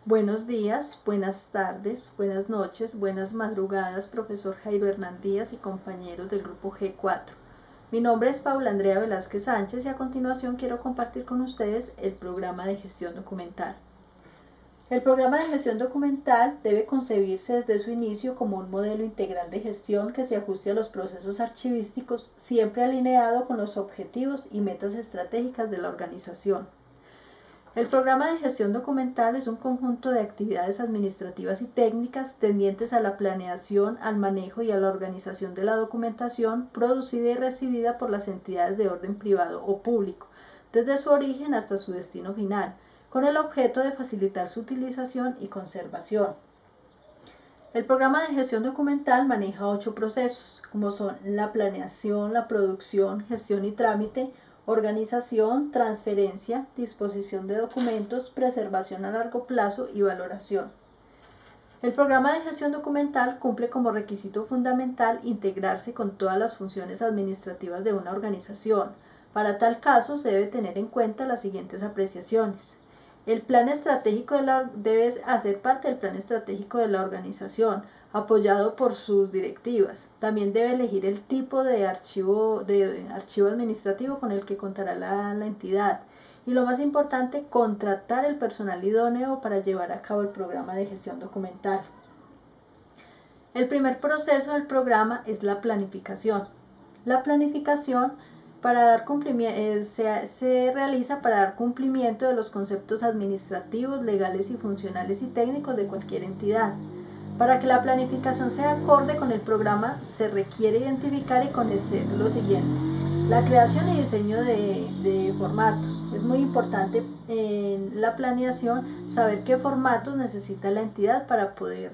Buenos días, buenas tardes, buenas noches, buenas madrugadas, profesor Jairo Hernán Díaz y compañeros del grupo G4. Mi nombre es Paula Andrea Velázquez Sánchez y a continuación quiero compartir con ustedes el programa de gestión documental. El programa de gestión documental debe concebirse desde su inicio como un modelo integral de gestión que se ajuste a los procesos archivísticos, siempre alineado con los objetivos y metas estratégicas de la organización. El programa de gestión documental es un conjunto de actividades administrativas y técnicas tendientes a la planeación, al manejo y a la organización de la documentación producida y recibida por las entidades de orden privado o público, desde su origen hasta su destino final, con el objeto de facilitar su utilización y conservación. El programa de gestión documental maneja 8 procesos, como son la planeación, la producción, gestión y trámite, organización, transferencia, disposición de documentos, preservación a largo plazo y valoración. El programa de gestión documental cumple como requisito fundamental integrarse con todas las funciones administrativas de una organización. Para tal caso se debe tener en cuenta las siguientes apreciaciones. El plan estratégico debe hacer parte del plan estratégico de la organización, apoyado por sus directivas. También debe elegir el tipo de archivo administrativo con el que contará la entidad. Y lo más importante, contratar el personal idóneo para llevar a cabo el programa de gestión documental. El primer proceso del programa es la planificación. La planificación se realiza para dar cumplimiento de los conceptos administrativos, legales y funcionales y técnicos de cualquier entidad. Para que la planificación sea acorde con el programa, se requiere identificar y conocer lo siguiente: la creación y diseño de formatos. Es muy importante en la planeación saber qué formatos necesita la entidad para poder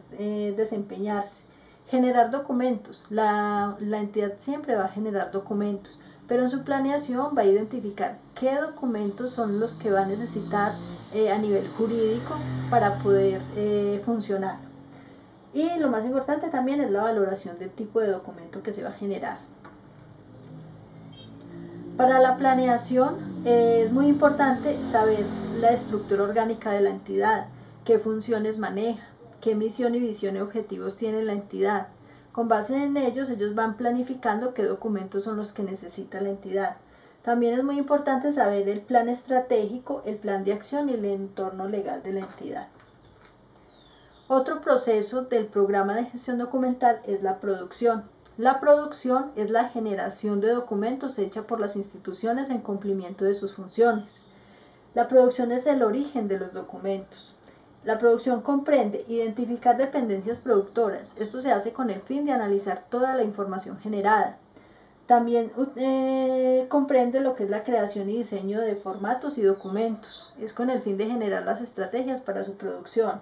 desempeñarse. Generar documentos. La entidad siempre va a generar documentos, pero en su planeación va a identificar qué documentos son los que va a necesitar a nivel jurídico para poder funcionar. Y lo más importante también es la valoración del tipo de documento que se va a generar. Para la planeación es muy importante saber la estructura orgánica de la entidad, qué funciones maneja, qué misión y visión y objetivos tiene la entidad. Con base en ellos van planificando qué documentos son los que necesita la entidad. También es muy importante saber el plan estratégico, el plan de acción y el entorno legal de la entidad. Otro proceso del programa de gestión documental es la producción. La producción es la generación de documentos hecha por las instituciones en cumplimiento de sus funciones. La producción es el origen de los documentos. La producción comprende identificar dependencias productoras. Esto se hace con el fin de analizar toda la información generada. También comprende lo que es la creación y diseño de formatos y documentos. Es con el fin de generar las estrategias para su producción.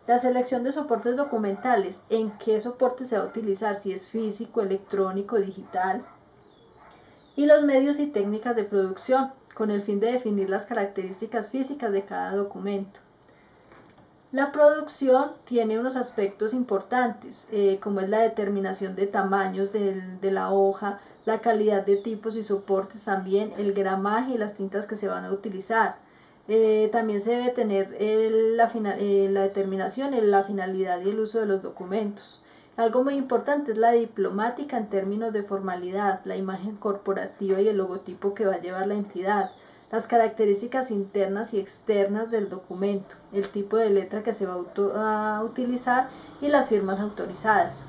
La selección de soportes documentales, en qué soporte se va a utilizar, si es físico, electrónico, digital. Y los medios y técnicas de producción, con el fin de definir las características físicas de cada documento. La producción tiene unos aspectos importantes, como es la determinación de tamaños de la hoja, la calidad de tipos y soportes también, el gramaje y las tintas que se van a utilizar. También se debe tener la determinación, la finalidad y el uso de los documentos. Algo muy importante es la diplomática en términos de formalidad, la imagen corporativa y el logotipo que va a llevar la entidad, las características internas y externas del documento, el tipo de letra que se va a utilizar y las firmas autorizadas.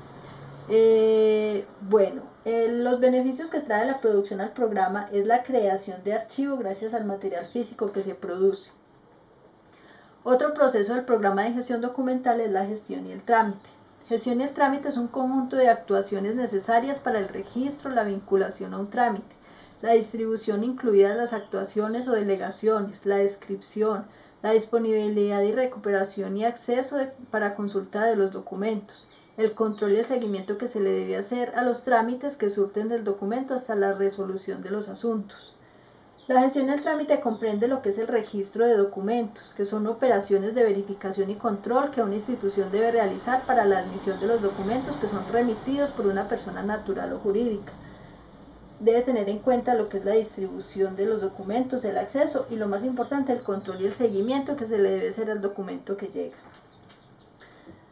Los beneficios que trae la producción al programa es la creación de archivo gracias al material físico que se produce. Otro proceso del programa de gestión documental es la gestión y el trámite. Gestión y el trámite es un conjunto de actuaciones necesarias para el registro, la vinculación a un trámite, la distribución incluidas las actuaciones o delegaciones, la descripción, la disponibilidad y recuperación y acceso para consulta de los documentos, el control y el seguimiento que se le debe hacer a los trámites que surten del documento hasta la resolución de los asuntos. La gestión del trámite comprende lo que es el registro de documentos, que son operaciones de verificación y control que una institución debe realizar para la admisión de los documentos que son remitidos por una persona natural o jurídica. debe tener en cuenta lo que es la distribución de los documentos, el acceso y lo más importante, el control y el seguimiento que se le debe hacer al documento que llega.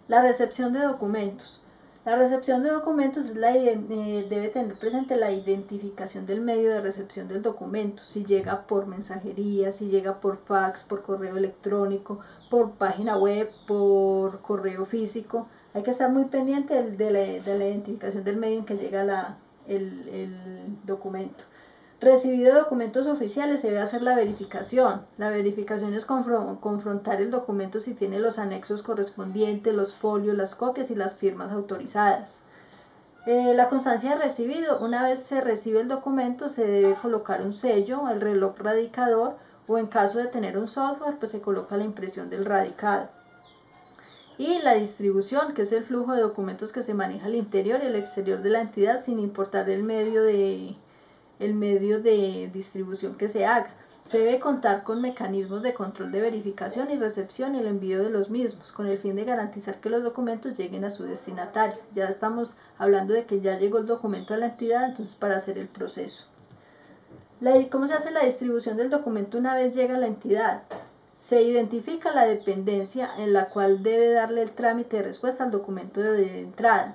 La recepción de documentos. La recepción de documentos es debe tener presente la identificación del medio de recepción del documento, si llega por mensajería, si llega por fax, por correo electrónico, por página web, por correo físico. Hay que estar muy pendiente de la identificación del medio en que llega el documento. Recibido documentos oficiales, se debe hacer la verificación. La verificación es confrontar el documento si tiene los anexos correspondientes, los folios, las copias y las firmas autorizadas. La constancia de recibido. Una vez se recibe el documento, se debe colocar un sello, el reloj radicador, o en caso de tener un software, pues se coloca la impresión del radicado. Y la distribución, que es el flujo de documentos que se maneja al interior y al exterior de la entidad, sin importar el medio de distribución que se haga. Se debe contar con mecanismos de control de verificación y recepción y el envío de los mismos, con el fin de garantizar que los documentos lleguen a su destinatario. Ya estamos hablando de que ya llegó el documento a la entidad, entonces para hacer el proceso. ¿Cómo se hace la distribución del documento una vez llega a la entidad? Se identifica la dependencia en la cual debe darle el trámite de respuesta al documento de entrada.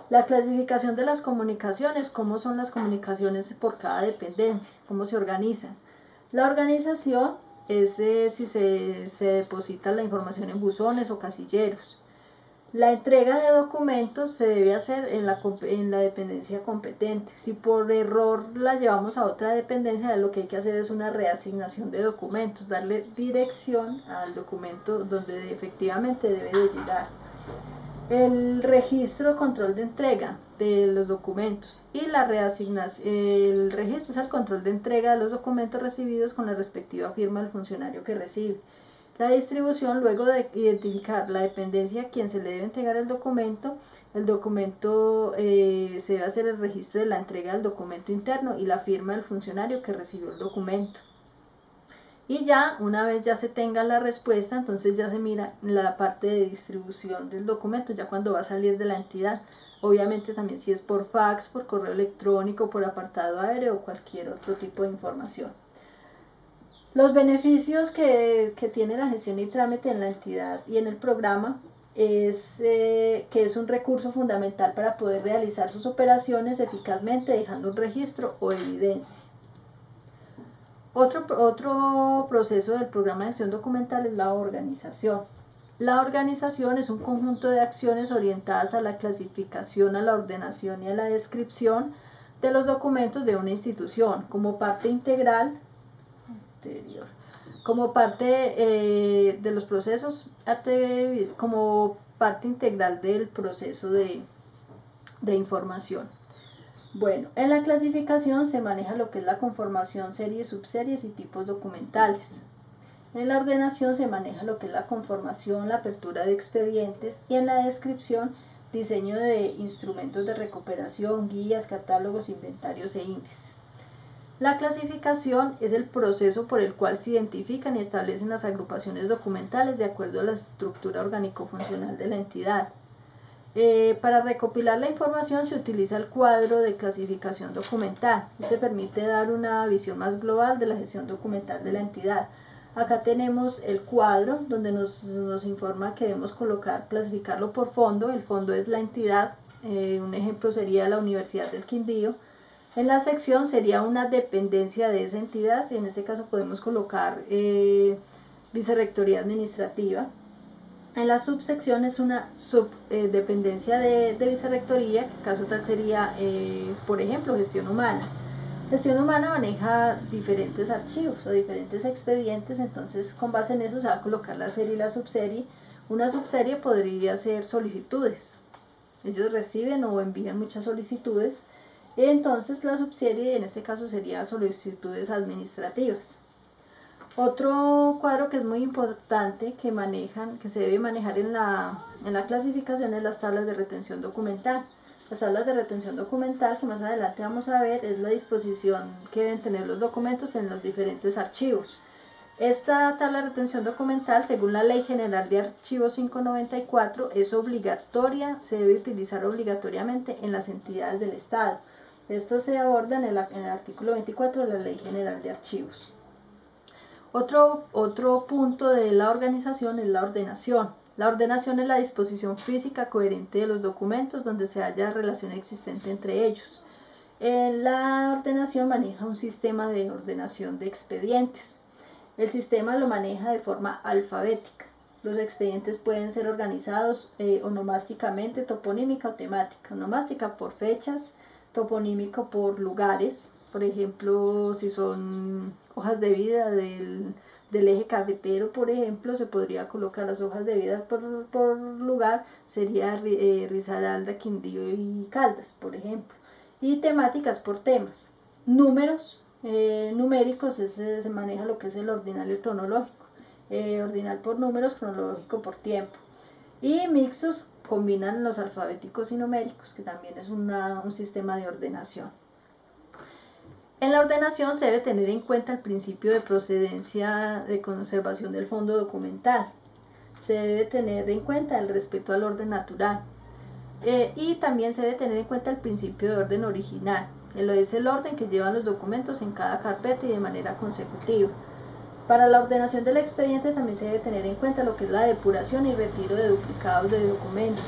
La clasificación de las comunicaciones, cómo son las comunicaciones por cada dependencia, cómo se organizan. La organización es si se deposita la información en buzones o casilleros. La entrega de documentos se debe hacer en la dependencia competente. Si por error la llevamos a otra dependencia, lo que hay que hacer es una reasignación de documentos, darle dirección al documento donde efectivamente debe de llegar. El registro, control de entrega de los documentos y la reasignación. El registro es el control de entrega de los documentos recibidos con la respectiva firma del funcionario que recibe. La distribución, luego de identificar la dependencia a quien se le debe entregar el documento se debe hacer el registro de la entrega del documento interno y la firma del funcionario que recibió el documento. Y ya, una vez ya se tenga la respuesta, entonces ya se mira la parte de distribución del documento, ya cuando va a salir de la entidad. Obviamente también si es por fax, por correo electrónico, por apartado aéreo o cualquier otro tipo de información. Los beneficios que tiene la gestión y trámite en la entidad y en el programa es que es un recurso fundamental para poder realizar sus operaciones eficazmente, dejando un registro o evidencia. Otro proceso del programa de gestión documental es la organización. La organización es un conjunto de acciones orientadas a la clasificación, a la ordenación y a la descripción de los documentos de una institución como parte integral, como parte de los procesos, como parte integral del proceso de información. Bueno, en la clasificación se maneja lo que es la conformación, series, subseries y tipos documentales. En la ordenación se maneja lo que es la conformación, la apertura de expedientes y en la descripción, diseño de instrumentos de recuperación, guías, catálogos, inventarios e índices. La clasificación es el proceso por el cual se identifican y establecen las agrupaciones documentales de acuerdo a la estructura orgánico-funcional de la entidad. Para recopilar la información se utiliza el cuadro de clasificación documental. Este permite dar una visión más global de la gestión documental de la entidad. Acá tenemos el cuadro donde nos informa que debemos clasificarlo por fondo. El fondo es la entidad, un ejemplo sería la Universidad del Quindío. En la sección sería una dependencia de esa entidad, y en este caso podemos colocar Vicerrectoría Administrativa. En la subsección es una subdependencia de Vicerrectoría, que en caso tal sería, por ejemplo, Gestión Humana. Gestión Humana maneja diferentes archivos o diferentes expedientes, entonces con base en eso se va a colocar la serie y la subserie. Una subserie podría ser solicitudes. Ellos reciben o envían muchas solicitudes, entonces la subserie en este caso sería solicitudes administrativas. Otro cuadro que es muy importante que se debe manejar en la clasificación es las tablas de retención documental. Las tablas de retención documental, que más adelante vamos a ver, es la disposición que deben tener los documentos en los diferentes archivos. Esta tabla de retención documental, según la Ley General de Archivos 594, es obligatoria, se debe utilizar obligatoriamente en las entidades del Estado. Esto se aborda en el artículo 24 de la Ley General de Archivos. Otro punto de la organización es la ordenación. La ordenación es la disposición física coherente de los documentos donde se halla relación existente entre ellos. La ordenación maneja un sistema de ordenación de expedientes. El sistema lo maneja de forma alfabética. Los expedientes pueden ser organizados onomásticamente, toponímica o temática. Onomástica por fechas, toponímico por lugares. Por ejemplo, si son hojas de vida del eje cafetero, por ejemplo, se podría colocar las hojas de vida por lugar, sería Risaralda, Quindío y Caldas, por ejemplo. Y temáticas por temas. Números numéricos, se maneja lo que es el ordinal cronológico. Ordinal por números, cronológico por tiempo. Y mixtos combinan los alfabéticos y numéricos, que también es un sistema de ordenación. En la ordenación se debe tener en cuenta el principio de procedencia de conservación del fondo documental. Se debe tener en cuenta el respeto al orden natural. Y también se debe tener en cuenta el principio de orden original. Es el orden que llevan los documentos en cada carpeta y de manera consecutiva. Para la ordenación del expediente también se debe tener en cuenta lo que es la depuración y retiro de duplicados de documentos.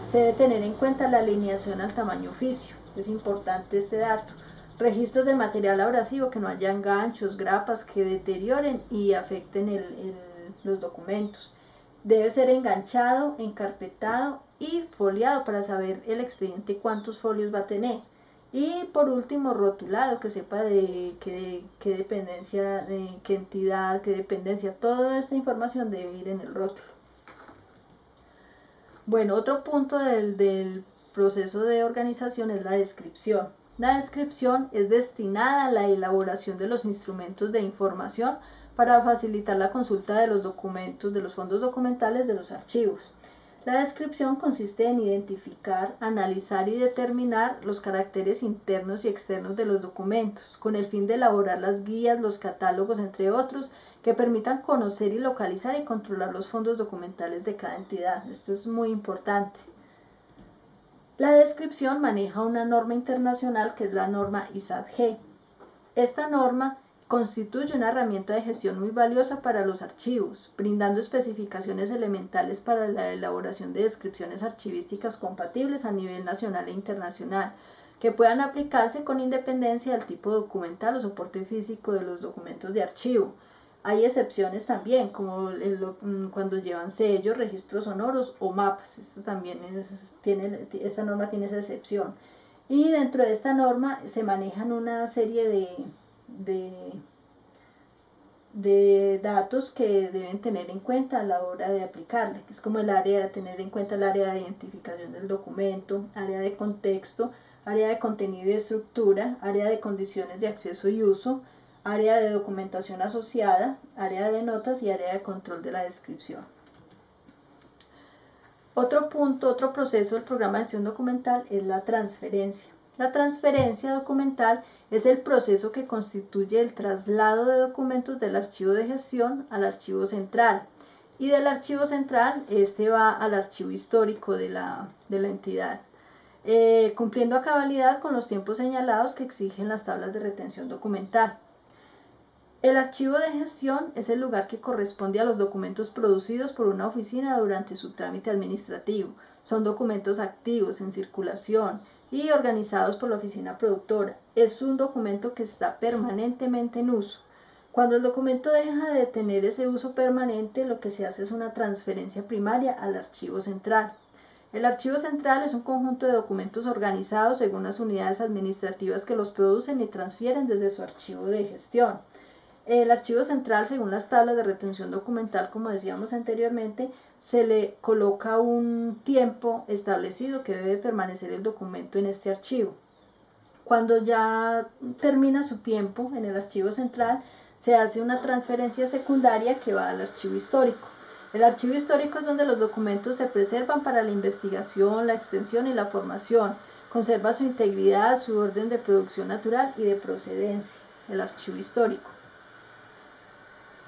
Se debe tener en cuenta la alineación al tamaño oficio. Es importante este dato. Registros de material abrasivo, que no haya ganchos, grapas que deterioren y afecten los documentos. Debe ser enganchado, encarpetado y foliado para saber el expediente cuántos folios va a tener. Y por último, rotulado, que sepa de qué dependencia, de qué entidad, qué dependencia, toda esta información debe ir en el rótulo. Bueno, otro punto del proceso de organización es la descripción. La descripción es destinada a la elaboración de los instrumentos de información para facilitar la consulta de los documentos, de los fondos documentales de los archivos. La descripción consiste en identificar, analizar y determinar los caracteres internos y externos de los documentos, con el fin de elaborar las guías, los catálogos, entre otros, que permitan conocer y localizar y controlar los fondos documentales de cada entidad. Esto es muy importante. La descripción maneja una norma internacional que es la norma ISAT-G. Esta norma constituye una herramienta de gestión muy valiosa para los archivos, brindando especificaciones elementales para la elaboración de descripciones archivísticas compatibles a nivel nacional e internacional, que puedan aplicarse con independencia del tipo documental o soporte físico de los documentos de archivo. Hay excepciones también, como cuando llevan sellos, registros sonoros o mapas. Esto también esta norma tiene esa excepción. Y dentro de esta norma se manejan una serie de datos que deben tener en cuenta a la hora de aplicarla, que es como el área de tener en cuenta el área de identificación del documento, área de contexto, área de contenido y estructura, área de condiciones de acceso y uso, área de documentación asociada, área de notas y área de control de la descripción. Otro proceso del programa de gestión documental es la transferencia. La transferencia documental es el proceso que constituye el traslado de documentos del archivo de gestión al archivo central, y del archivo central este va al archivo histórico de la entidad, cumpliendo a cabalidad con los tiempos señalados que exigen las tablas de retención documental. El archivo de gestión es el lugar que corresponde a los documentos producidos por una oficina durante su trámite administrativo. Son documentos activos, en circulación y organizados por la oficina productora. Es un documento que está permanentemente en uso. Cuando el documento deja de tener ese uso permanente, lo que se hace es una transferencia primaria al archivo central. El archivo central es un conjunto de documentos organizados según las unidades administrativas que los producen y transfieren desde su archivo de gestión. El archivo central, según las tablas de retención documental, como decíamos anteriormente, se le coloca un tiempo establecido que debe permanecer el documento en este archivo. Cuando ya termina su tiempo en el archivo central, se hace una transferencia secundaria que va al archivo histórico. El archivo histórico es donde los documentos se preservan para la investigación, la extensión y la formación. Conserva su integridad, su orden de producción natural y de procedencia, el archivo histórico.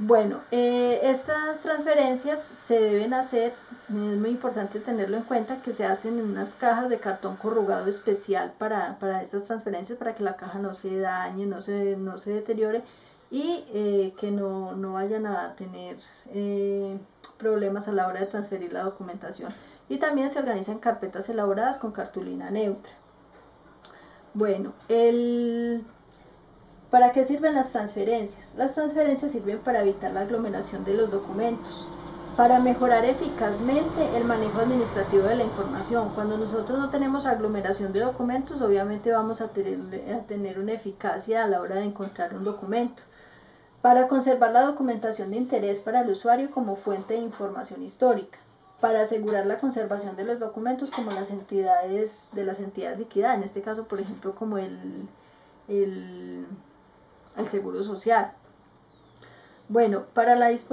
Bueno, estas transferencias se deben hacer, es muy importante tenerlo en cuenta, que se hacen en unas cajas de cartón corrugado especial para estas transferencias, para que la caja no se dañe, no se deteriore y que no vayan a tener problemas a la hora de transferir la documentación. Y también se organizan carpetas elaboradas con cartulina neutra. Bueno, ¿para qué sirven las transferencias? Las transferencias sirven para evitar la aglomeración de los documentos, para mejorar eficazmente el manejo administrativo de la información. Cuando nosotros no tenemos aglomeración de documentos, obviamente vamos a tener una eficacia a la hora de encontrar un documento. Para conservar la documentación de interés para el usuario como fuente de información histórica. Para asegurar la conservación de los documentos como las entidades liquidadas, en este caso, por ejemplo, como el Seguro Social. Bueno, para las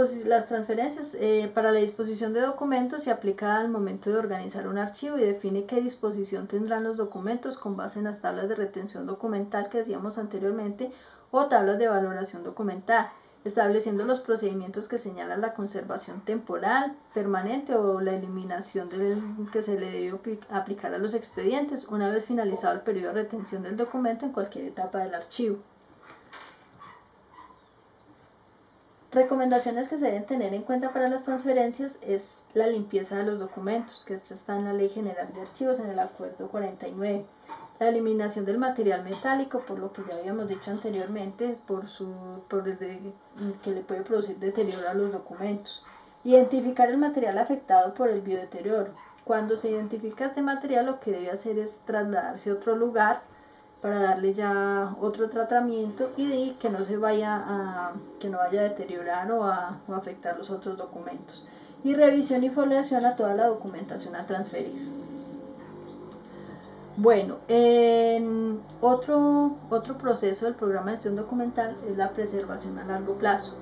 transferencias, para la disposición de documentos se aplica al momento de organizar un archivo y define qué disposición tendrán los documentos con base en las tablas de retención documental que decíamos anteriormente o tablas de valoración documental, estableciendo los procedimientos que señalan la conservación temporal, permanente o la eliminación que se le debe aplicar a los expedientes una vez finalizado el periodo de retención del documento en cualquier etapa del archivo. Recomendaciones que se deben tener en cuenta para las transferencias es la limpieza de los documentos, que esta está en la Ley General de Archivos en el Acuerdo 49. La eliminación del material metálico, por lo que ya habíamos dicho anteriormente, que le puede producir deterioro a los documentos. Identificar el material afectado por el biodeterioro. Cuando se identifica este material, lo que debe hacer es trasladarse a otro lugar para darle ya otro tratamiento y que no vaya a deteriorar o a afectar los otros documentos. Y revisión y foliación a toda la documentación a transferir. Bueno, otro proceso del programa de gestión documental es la preservación a largo plazo.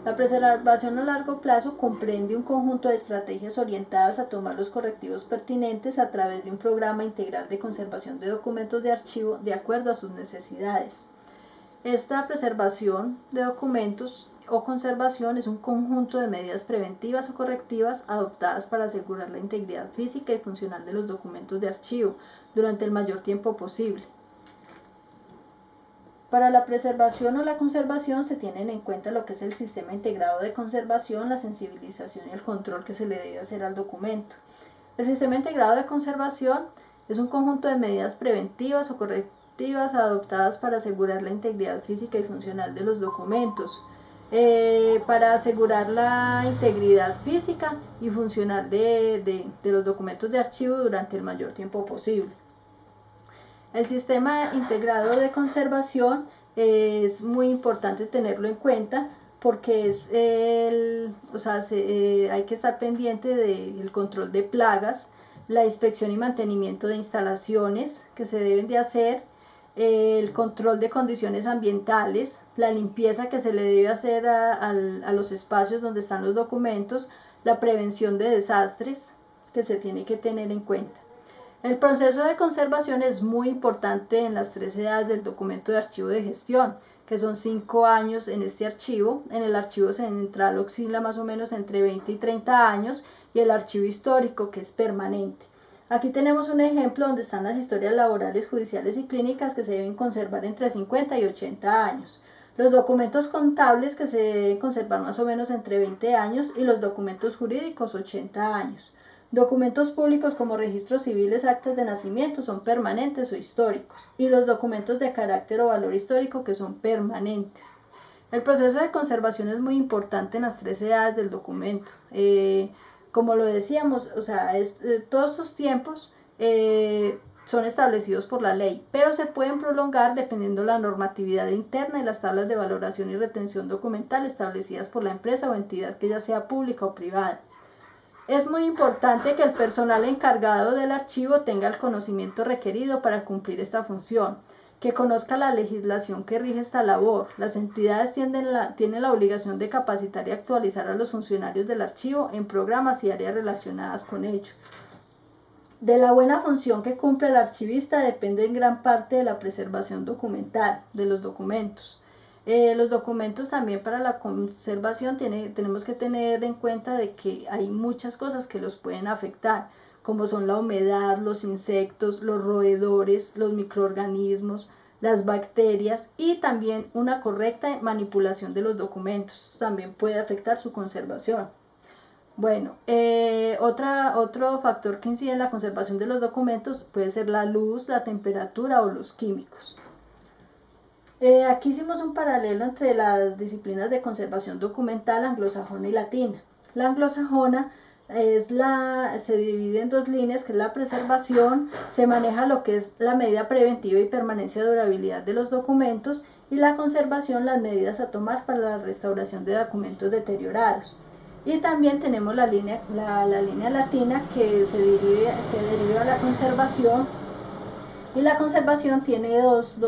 La preservación a largo plazo comprende un conjunto de estrategias orientadas a tomar los correctivos pertinentes a través de un programa integral de conservación de documentos de archivo de acuerdo a sus necesidades. Esta preservación de documentos o conservación es un conjunto de medidas preventivas o correctivas adoptadas para asegurar la integridad física y funcional de los documentos de archivo durante el mayor tiempo posible. Para la preservación o la conservación se tienen en cuenta lo que es el sistema integrado de conservación, la sensibilización y el control que se le debe hacer al documento. El sistema integrado de conservación es un conjunto de medidas preventivas o correctivas adoptadas para asegurar la integridad física y funcional de los documentos, para asegurar la integridad física y funcional de los documentos de archivo durante el mayor tiempo posible. El sistema integrado de conservación es muy importante tenerlo en cuenta porque hay que estar pendiente del control de plagas, la inspección y mantenimiento de instalaciones que se deben de hacer, el control de condiciones ambientales, la limpieza que se le debe hacer a los espacios donde están los documentos, la prevención de desastres que se tiene que tener en cuenta. El proceso de conservación es muy importante en las 3 edades del documento de archivo de gestión, que son 5 años en este archivo. En el archivo central oscila más o menos entre 20 y 30 años y el archivo histórico, que es permanente. Aquí tenemos un ejemplo donde están las historias laborales, judiciales y clínicas que se deben conservar entre 50 y 80 años. Los documentos contables que se deben conservar más o menos entre 20 años y los documentos jurídicos 80 años. Documentos públicos como registros civiles, actas de nacimiento son permanentes o históricos y los documentos de carácter o valor histórico que son permanentes. El proceso de conservación es muy importante en las 3 edades del documento. Como lo decíamos, todos estos tiempos son establecidos por la ley, pero se pueden prolongar dependiendo de la normatividad interna y las tablas de valoración y retención documental establecidas por la empresa o entidad que ya sea pública o privada. Es muy importante que el personal encargado del archivo tenga el conocimiento requerido para cumplir esta función, que conozca la legislación que rige esta labor. Las entidades tienen la obligación de capacitar y actualizar a los funcionarios del archivo en programas y áreas relacionadas con ello. De la buena función que cumple el archivista depende en gran parte de la preservación documental de los documentos. Los documentos también para la conservación tenemos que tener en cuenta de que hay muchas cosas que los pueden afectar, como son la humedad, los insectos, los roedores, los microorganismos, las bacterias y también una correcta manipulación de los documentos también puede afectar su conservación. Bueno, otro factor que incide en la conservación de los documentos puede ser la luz, la temperatura o los químicos. Aquí hicimos un paralelo entre las disciplinas de conservación documental anglosajona y latina. La anglosajona se divide en dos líneas, que es la preservación, se maneja lo que es la medida preventiva y permanencia de durabilidad de los documentos, y la conservación, las medidas a tomar para la restauración de documentos deteriorados. Y también tenemos la línea latina, que se deriva a la conservación, y la conservación tiene dos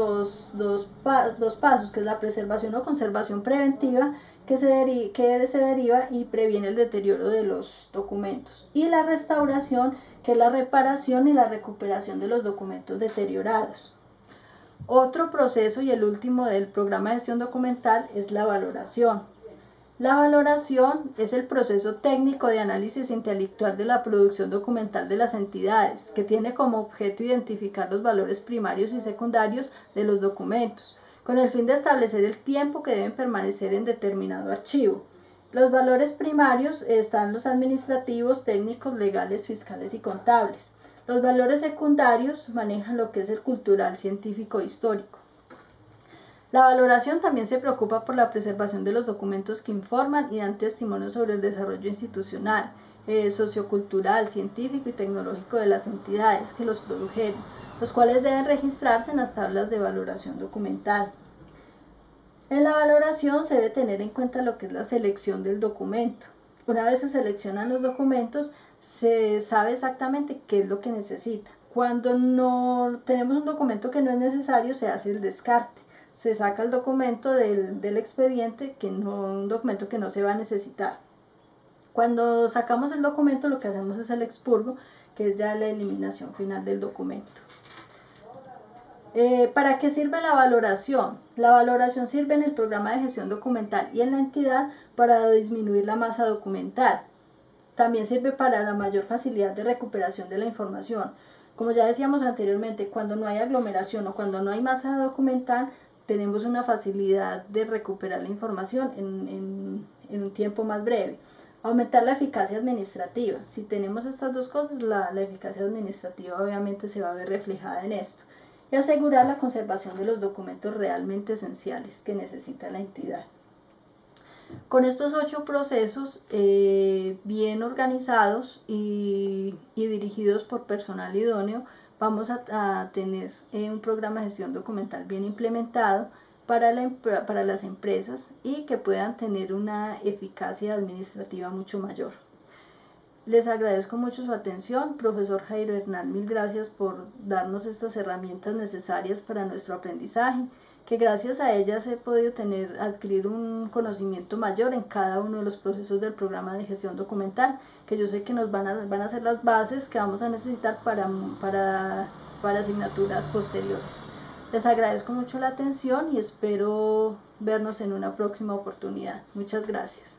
pasos, que es la preservación o conservación preventiva, que se deriva y previene el deterioro de los documentos, y la restauración, que es la reparación y la recuperación de los documentos deteriorados. Otro proceso y el último del programa de gestión documental es la valoración. La valoración es el proceso técnico de análisis intelectual de la producción documental de las entidades, que tiene como objeto identificar los valores primarios y secundarios de los documentos, con el fin de establecer el tiempo que deben permanecer en determinado archivo. Los valores primarios están los administrativos, técnicos, legales, fiscales y contables. Los valores secundarios manejan lo que es el cultural, científico e histórico. La valoración también se preocupa por la preservación de los documentos que informan y dan testimonio sobre el desarrollo institucional, sociocultural, científico y tecnológico de las entidades que los produjeron, los cuales deben registrarse en las tablas de valoración documental. En la valoración se debe tener en cuenta lo que es la selección del documento. Una vez se seleccionan los documentos, se sabe exactamente qué es lo que necesita. Cuando no tenemos un documento que no es necesario, se hace el descarte. Se saca el documento del expediente, un documento que no se va a necesitar. Cuando sacamos el documento, lo que hacemos es el expurgo, que es ya la eliminación final del documento. ¿Para qué sirve la valoración? La valoración sirve en el programa de gestión documental y en la entidad para disminuir la masa documental. También sirve para la mayor facilidad de recuperación de la información. Como ya decíamos anteriormente, cuando no hay aglomeración o cuando no hay masa documental, tenemos una facilidad de recuperar la información en un tiempo más breve. Aumentar la eficacia administrativa. Si tenemos estas dos cosas, la eficacia administrativa obviamente se va a ver reflejada en esto. Y asegurar la conservación de los documentos realmente esenciales que necesita la entidad. Con estos 8 procesos bien organizados y dirigidos por personal idóneo, vamos a tener un programa de gestión documental bien implementado para las empresas y que puedan tener una eficacia administrativa mucho mayor. Les agradezco mucho su atención, profesor Jairo Hernán, mil gracias por darnos estas herramientas necesarias para nuestro aprendizaje, que gracias a ellas he podido adquirir un conocimiento mayor en cada uno de los procesos del programa de gestión documental, que yo sé que nos van a ser las bases que vamos a necesitar para asignaturas posteriores. Les agradezco mucho la atención y espero vernos en una próxima oportunidad. Muchas gracias.